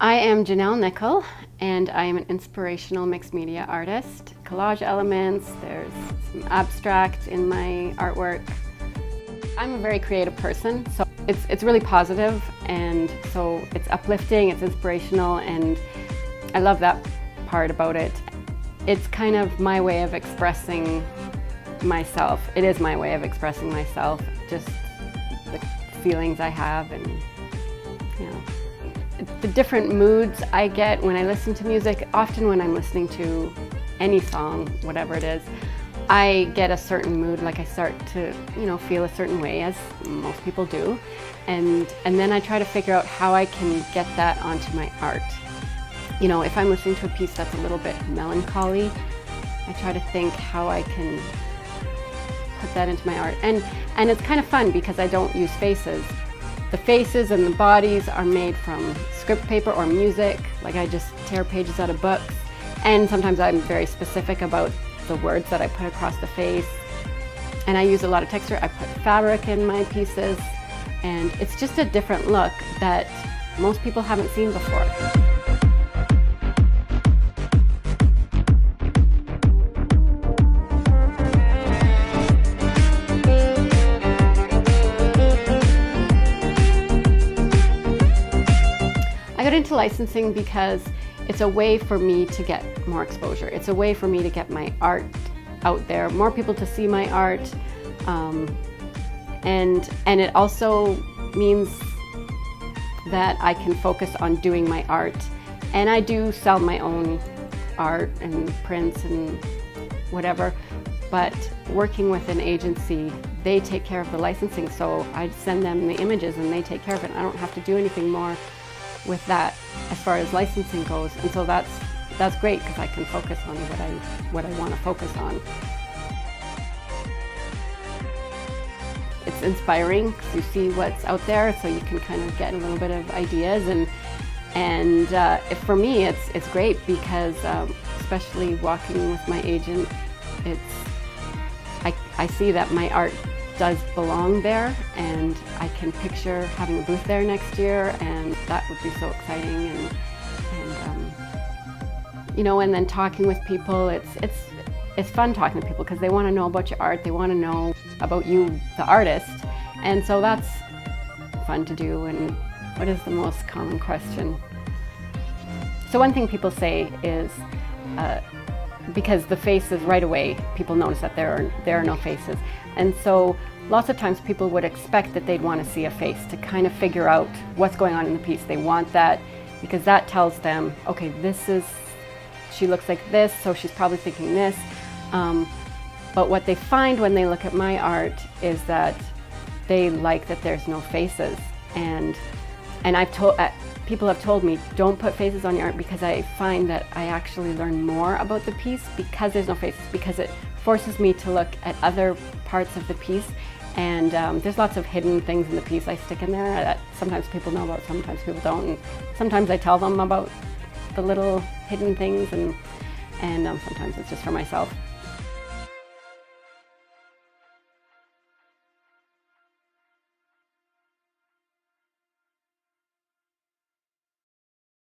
I am Janelle Nichol, and I am an inspirational mixed media artist. Collage elements, there's some abstract in my artwork. I'm a very creative person, so it's really positive, and so it's uplifting, it's inspirational, and I love that part about it. It's kind of my way of expressing myself. It is my way of expressing myself, just the feelings I have, and the different moods I get when I listen to music. Often when I'm listening to any song, whatever it is, I get a certain mood, like I start to, feel a certain way, as most people do. And then I try to figure out how I can get that onto my art. If I'm listening to a piece that's a little bit melancholy, I try to think how I can put that into my art. And it's kind of fun because I don't use faces. The faces and the bodies are made from script paper or music, like I just tear pages out of books. And sometimes I'm very specific about the words that I put across the face. And I use a lot of texture. I put fabric in my pieces. And it's just a different look that most people haven't seen before. I got into licensing because it's a way for me to get more exposure. It's a way for me to get my art out there, more people to see my art, and it also means that I can focus on doing my art. And I do sell my own art and prints and whatever, but working with an agency, they take care of the licensing, so I send them the images and they take care of it. I don't have to do anything more with that as far as licensing goes, and so that's great because I can focus on what I want to focus on. It's inspiring because you see what's out there, so you can kind of get a little bit of ideas, and for me it's great because especially walking with my agent, I see that my art does belong there, and I can picture having a booth there next year, and that would be so exciting. And then talking with people, it's fun talking to people because they want to know about your art, they want to know about you, the artist, and so that's fun to do. And what is the most common question? So one thing people say is, because the faces, right away people notice that there are no faces, and so lots of times people would expect that they'd want to see a face to kind of figure out what's going on in the piece. They want that because that tells them, okay, she looks like this, so she's probably thinking this. But what they find when they look at my art is that they like that there's no faces. And people have told me, don't put faces on your art, because I find that I actually learn more about the piece because there's no faces, because it forces me to look at other parts of the piece. And there's lots of hidden things in the piece I stick in there that sometimes people know about, sometimes people don't. And sometimes I tell them about the little hidden things, and sometimes it's just for myself.